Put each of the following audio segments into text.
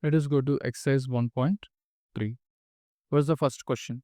Let us go to exercise 1.3. What's the first question?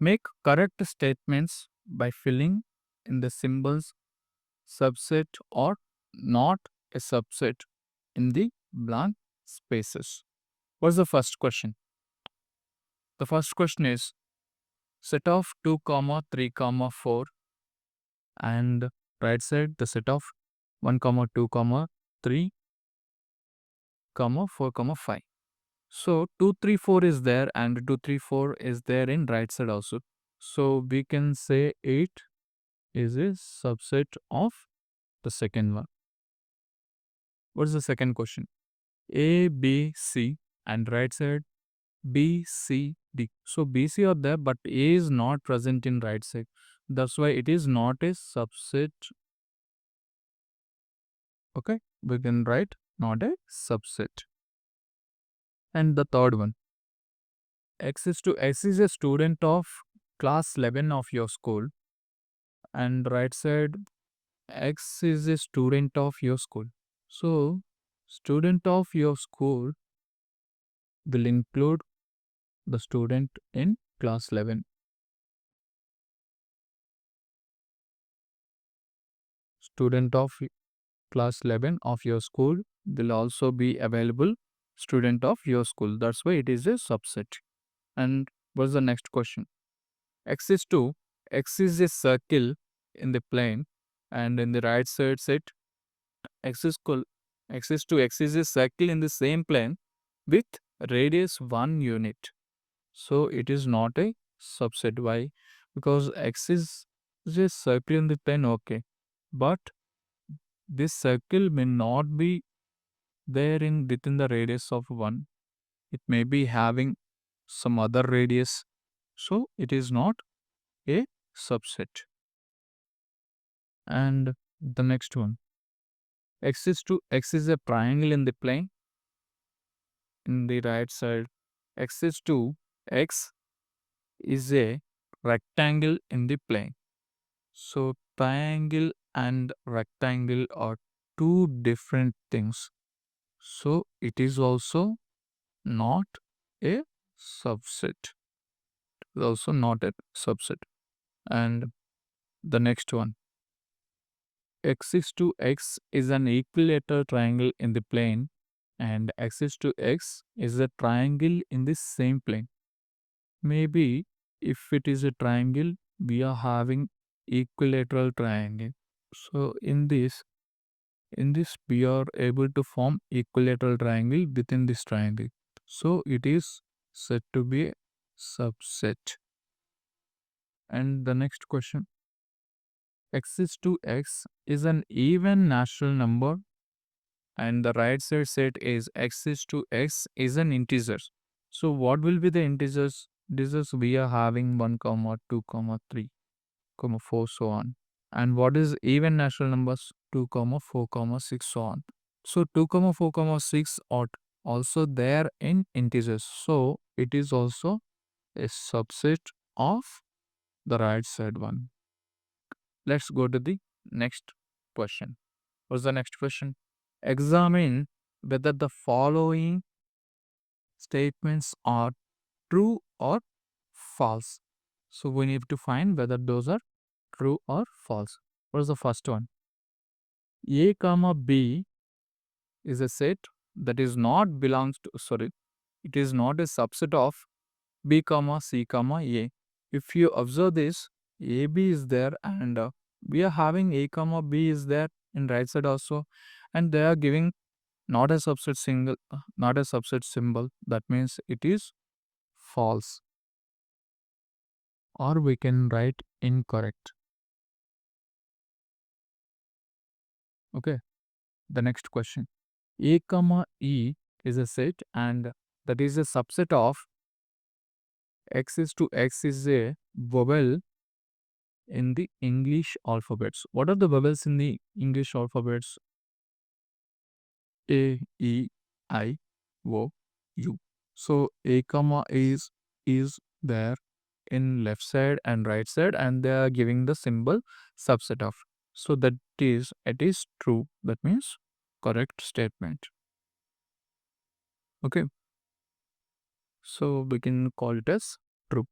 Make correct statements by filling in the symbols subset or not a subset in the blank spaces. What's the first question? The first question is set of 2 comma 3 comma 4 and right side the set of 1 comma 2 comma 3 comma 4 comma 5. So 2 3 4 is there and 2 3 4 is there in right side also. So we can say 8 is a subset of the second one. What is the second question? A, B, C and right side B, C, D. So B, C are there but A is not present in right side. That's why it is not a subset. Okay, we can write not a subset. And the third one, X is a student of class 11 of your school and right side X is a student of your school. So student of your school will include the student in class 11. Student of class 11 of your school will also be available student of your school. That's why it is a subset. And what's the next question? X is 2. X is a circle in the plane and in the right side set X is equal X is 2. X is a circle in the same plane with radius 1 unit. So it is not a subset. Why? Because X is a circle in the plane, okay. But this circle may not be there in within the radius of 1. It may be having some other radius. So it is not a subset. And the next one. X is 2. X is a triangle in the plane. In the right side, X is 2. X is a rectangle in the plane. So triangle and rectangle are two different things. So it is also not a subset. It is also not a subset. And the next one. X is to X is an equilateral triangle in the plane and X is to X is a triangle in the same plane. Maybe if it is a triangle, we are having equilateral triangle. So in this we are able to form equilateral triangle within this triangle. So it is said to be a subset. And the next question, X is to X is an even natural number and the right side set is X is to X is an integer. So what will be the integers? Integers we are having 1 comma 2 comma 3 comma 4 so on. And what is even natural numbers? 2 comma 4 comma 6 so on. So 2 comma 4 comma 6 are also there in integers. So it is also a subset of the right side one. Let's go to the next question. What's the next question? Examine whether the following statements are true or false. So we need to find whether those are true or false. What is the first one? A comma B is a set that is not belongs to it is not a subset of B comma C comma A. If you observe this, AB is there and we are having A comma B is there in right side also, and they are giving not a subset not a subset symbol. That means it is false, or we can write incorrect. Okay. The next question. A comma E is a set and that is a subset of X is to X is a vowel in the English alphabets. What are the vowels in the English alphabets? A, E, I, O, U. So A comma is there in left side and right side and they are giving the symbol subset of. So that is, it is true. That means correct statement. Okay. So we can call it as true.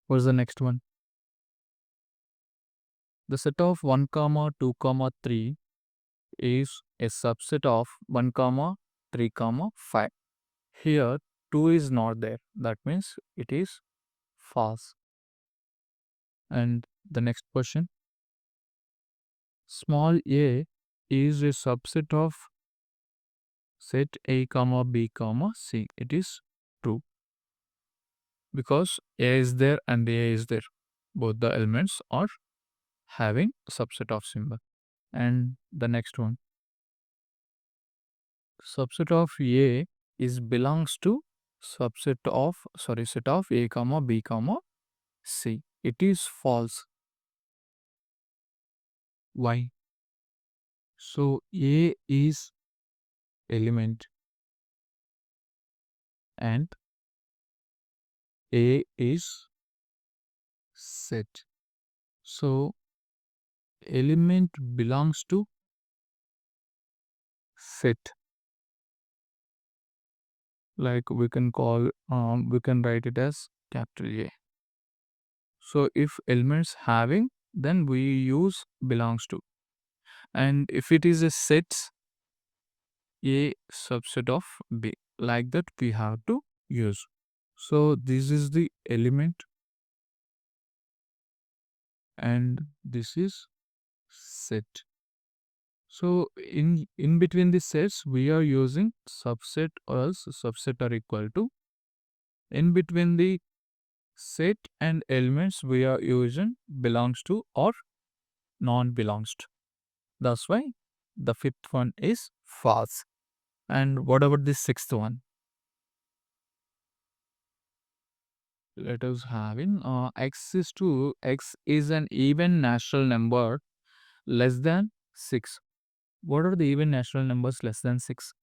What's the next one? The set of 1 comma 2 comma 3 is a subset of 1 comma 3 comma 5. Here 2 is not there. That means it is false. And the next question, small a is a subset of set a comma b comma c. It is true because a is there and a is there. Both the elements are having a subset of symbol. And the next one, subset of a is belongs to set of a comma b comma c. It is false. Why? So a is element and a is set. So element belongs to set. Like we can write it as capital A. So if elements having, then we use belongs to. And if it is a set, a subset of b, like that we have to use. So this is the element and this is set. So in between the sets we are using subset or else subset are equal to. In between the set and elements we are using belongs to or non belongs to. That's why the fifth one is false. And what about the sixth one? Let us have in x is an even natural number less than 6. What are the even natural numbers less than 6?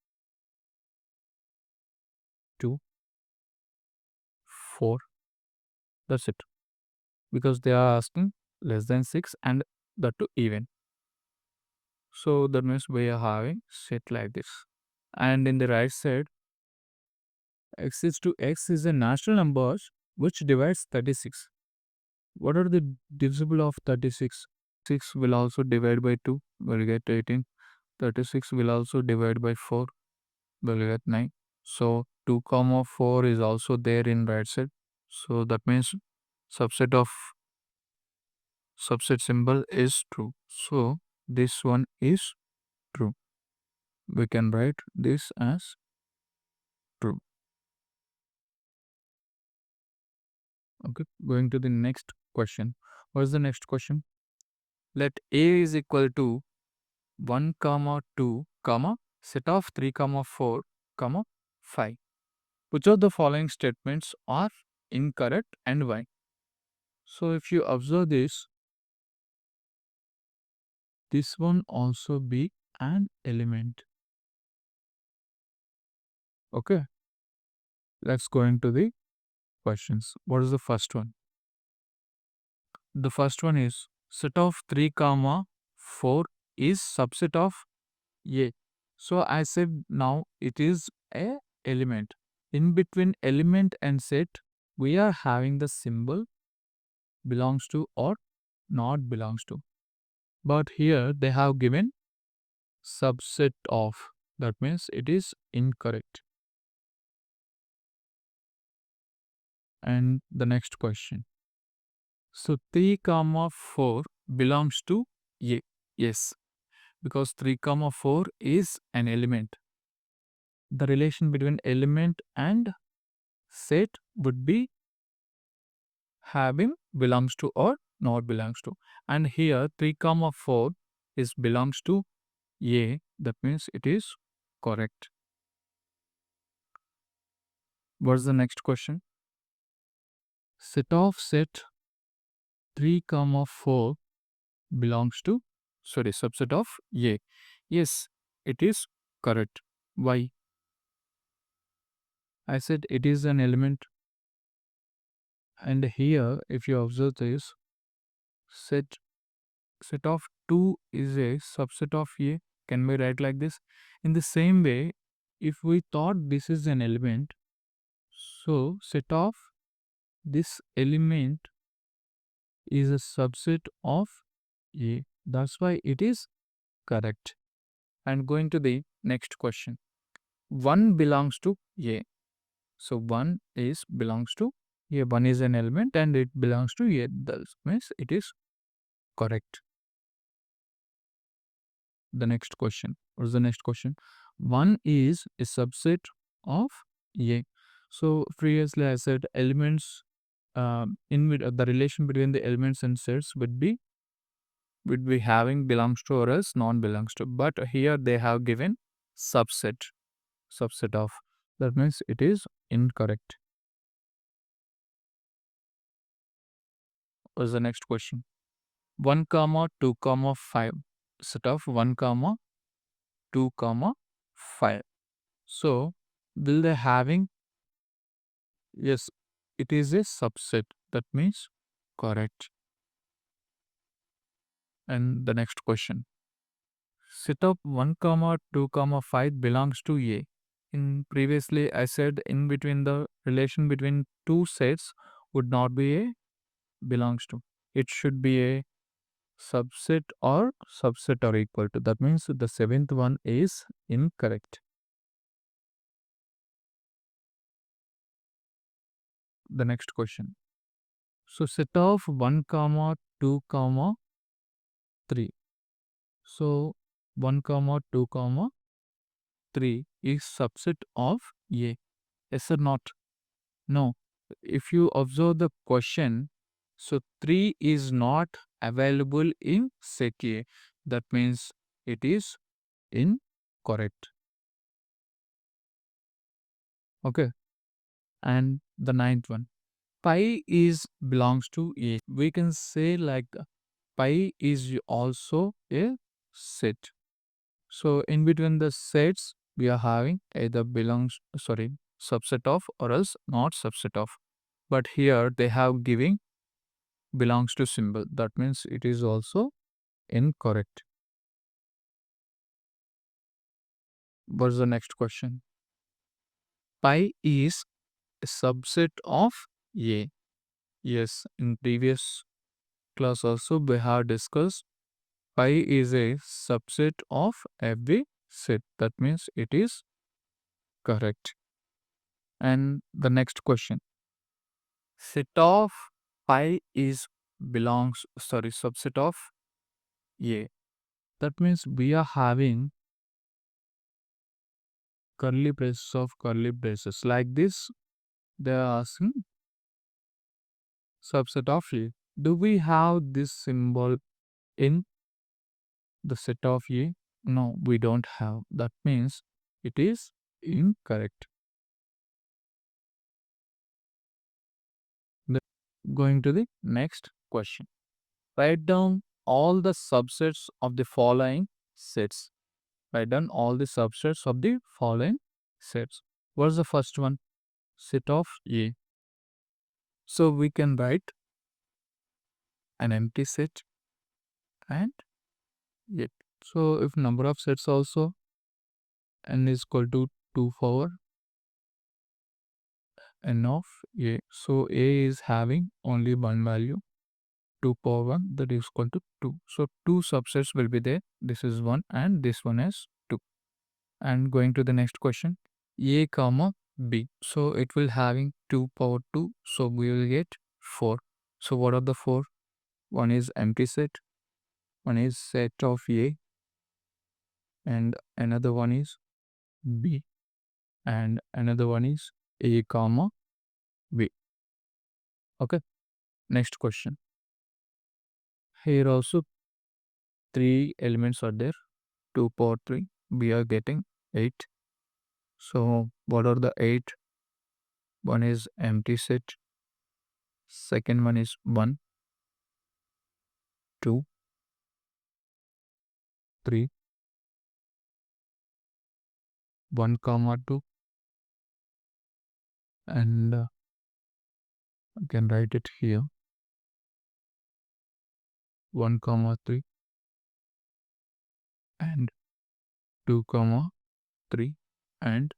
2, 4. That's it. Because they are asking less than 6 and that to even. So that means we are having set like this. And in the right side, x is a natural number which divides 36. What are the divisible of 36? 6 will also divide by 2, we'll get 18. 36 will also divide by 4, we'll get 9. So 2 comma 4 is also there in right side. So that means subset of subset symbol is true. So this one is true. We can write this as true. Okay, going to the next question. What is the next question? Let a is equal to 1 comma 2 comma set of 3 comma 4 comma 5. Which of the following statements are incorrect and why? So if you observe this one also be an element. Okay, let's go into the questions. What is the first one? The first one is set of 3 comma 4 is subset of a. So I said now it is a element. In between element and set, we are having the symbol belongs to or not belongs to. But here they have given subset of. That means it is incorrect. And the next question. So 3 comma 4 belongs to A. Yes, because 3 comma 4 is an element. The relation between element and set would be having belongs to or not belongs to. And here 3 comma 4 is belongs to A. That means it is correct. What's the next question? Set of set 3 comma 4 belongs to subset of A. Yes, it is correct. Why? I said it is an element. And here if you observe this, set of 2 is a subset of A. Can we write like this? In the same way, if we thought this is an element, so set of this element is a subset of A. That's why it is correct. And going to the next question. 1 belongs to A. So 1 is belongs to A. 1 is an element and it belongs to A. That means it is correct. The next question. What is the next question? 1 is a subset of A. So previously I said elements the relation between the elements and sets would be having belongs to or else non belongs to. But here they have given subset of. That means it is incorrect. What is the next question? 1 comma 2 comma 5 set of 1 comma 2 comma 5. So will they having? Yes, it is a subset. That means correct. And the next question. Set of 1 comma 2 comma 5 belongs to A. In previously I said in between the relation between two sets would not be a belongs to. It should be a subset or equal to. That means the seventh one is incorrect. The next question. So set of 1 comma 2 comma 3. So 1 comma 2 comma 3 is subset of A. Yes or not? No. If you observe the question, so 3 is not available in set A. That means it is incorrect. Okay. And the ninth one. Pi is belongs to A. We can say like pi is also a set. So in between the sets, we are having either subset of or else not subset of. But here they have giving belongs to symbol. That means it is also incorrect. What's the next question? Pi is a subset of A. Yes, in previous class also we have discussed pi is a subset of every set. That means it is correct. And the next question. Set of pi is subset of A. That means we are having curly braces of curly braces. Like this, they are asking subset of A. Do we have this symbol in the set of A? No, we don't have. That means it is incorrect. Going to the next question. Write down all the subsets of the following sets. Write down all the subsets of the following sets. What is the first one? Set of A. So we can write an empty set and A. So if number of sets also n is equal to 2 power n of A. So A is having only one value, 2 power 1, that is equal to 2. So 2 subsets will be there. This is 1 and this one is 2. And going to the next question, A comma B. So it will having 2 power 2. So we will get 4. So what are the 4? One is empty set, one is set of A, and another one is B, and another one is A comma B. Okay. Next question. Here also 3 elements are there. 2 power 3. We are getting 8. So what are the 8? One is empty set. Second one is 1, 2, 3, 1 comma 2, and I can write it here. 1 comma 3 and 2 comma 3 and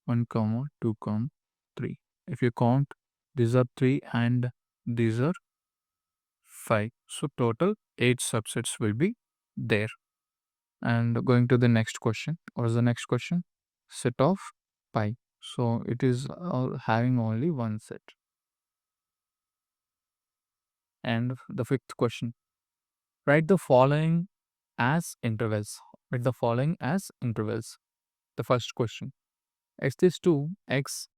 1 comma 2 comma 3. If you count, these are 3 and these are 5. So total 8 subsets will be there. And going to the next question. What is the next question? Set of pi. So it is having only one set. And the fifth question. Write the following as intervals. Write the following as intervals. The first question. X is to X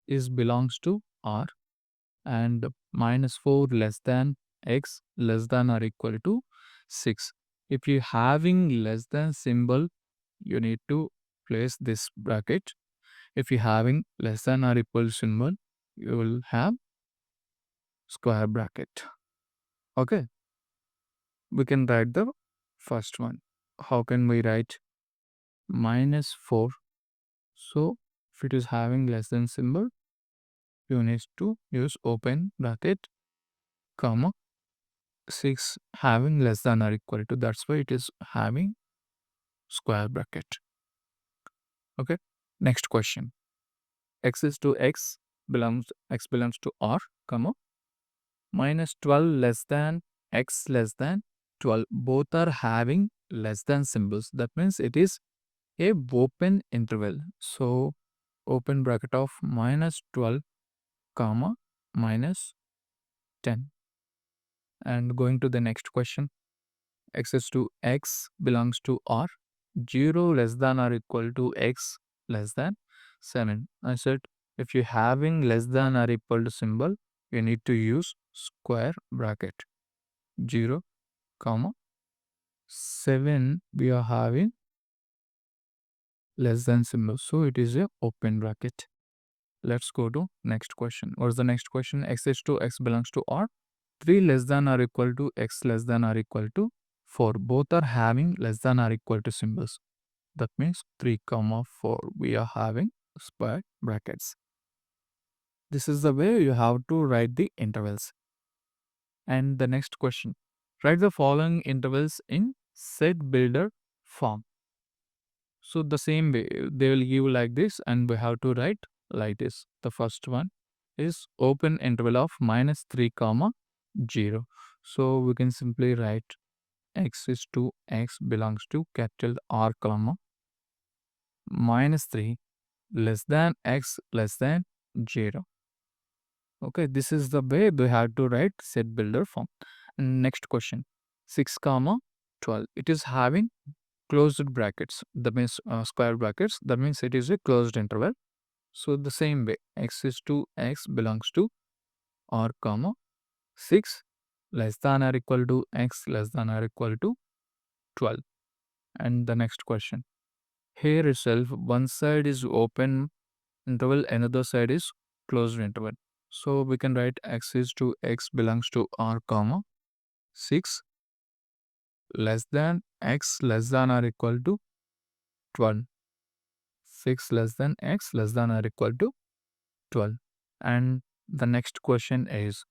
is belongs to R and minus 4 less than X less than or equal to 6. If you having less than symbol, you need to place this bracket. If you having less than or equal symbol, you will have square bracket. Okay. We can write the first one. How can we write minus 4? So if it is having less than symbol, you need to use open bracket, comma, 6 having less than or equal to. That's why it is having square bracket. Okay. Next question. X is to X belongs to R, comma, minus 12 less than X less than 12. Both are having less than symbols. That means it is a open interval. So open bracket of minus 12 comma minus 10. And going to the next question. X is to X belongs to R. 0 less than or equal to X less than 7. I said if you having less than or equal to symbol, you need to use square bracket. 0 comma 7 we are having less than symbol. So it is a open bracket. Let's go to next question. What is the next question? X is to X belongs to R. 3 less than or equal to X less than or equal to 4. Both are having less than or equal to symbols. That means 3 comma 4 we are having square brackets. This is the way you have to write the intervals. And the next question. Write the following intervals in set builder form. So the same way they will give like this and we have to write like this. The first one is open interval of minus 3 comma 0. So we can simply write X is to X belongs to capital R comma minus 3 less than X less than 0. Okay, this is the way we have to write set builder form. Next question. 6 comma 12. It is having closed brackets. That means square brackets. That means it is a closed interval. So the same way X is to X belongs to R comma 6 less than or equal to X less than or equal to 12. And the next question. Here itself one side is open interval, another side is closed interval. So we can write X is to X belongs to R comma 6 less than X less than or equal to 12. 6 less than X less than or equal to 12. And the next question is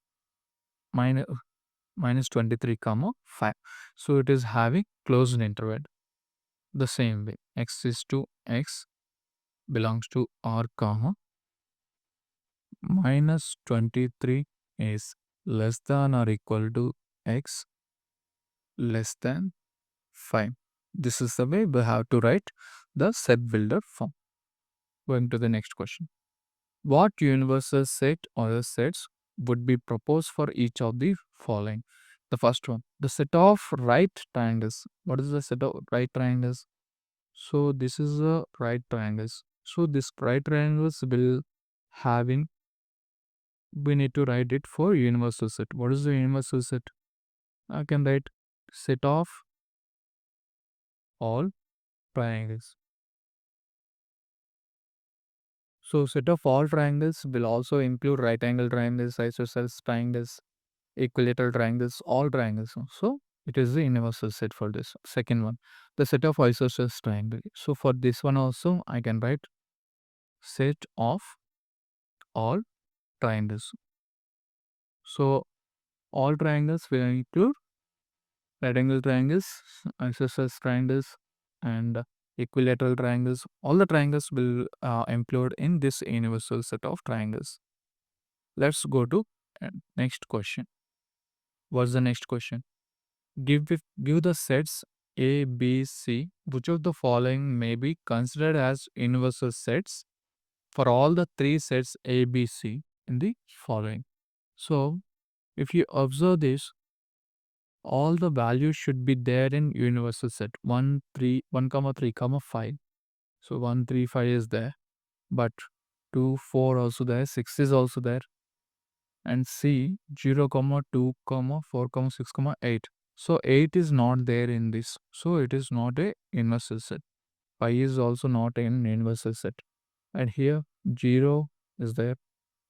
minus 23 comma 5. So it is having closed interval. The same way X is to X belongs to R comma minus 23 is less than or equal to X less than 5. This is the way we have to write the set builder form. Going to the next question. What universal set or the sets would be proposed for each of the following? The first one, the set of right triangles. What is the set of right triangles? So this is the right triangles. So this right triangles will having, we need to write it for universal set. What is the universal set? I can write set of all triangles. So set of all triangles will also include right angle triangles, isosceles triangles, equilateral triangles, all triangles. So it is the universal set for this. Second one, the set of isosceles triangle. So for this one also I can write set of all triangles. So all triangles will include right angle triangles, isosceles triangles, and equilateral triangles, all the triangles will include in this universal set of triangles. Let's go to next question. What's the next question? Give the sets A, B, C. Which of the following may be considered as universal sets for all the three sets A, B, C in the following? So, if you observe this, all the values should be there in universal set 1, 3, 1, 3, 5. So 1, 3, 5 is there, but 2, 4 also there, 6 is also there, and C 0, 2, 4, 6, 8. So 8 is not there in this. So it is not a universal set. Pi is also not an universal set. And here 0 is there.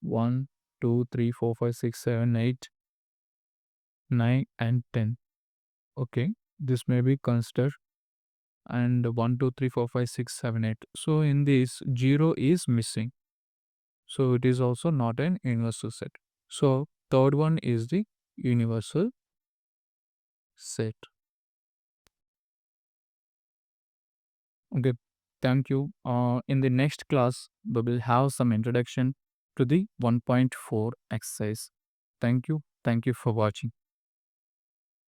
1, 2, 3, 4, 5, 6, 7, 8, 9, and 10. Okay. This may be considered. And 1, 2, 3, 4, 5, 6, 7, 8. So in this 0 is missing. So it is also not an universal set. So third one is the universal set. Okay, thank you. In the next class, we will have some introduction to the 1.4 exercise. Thank you. Thank you for watching.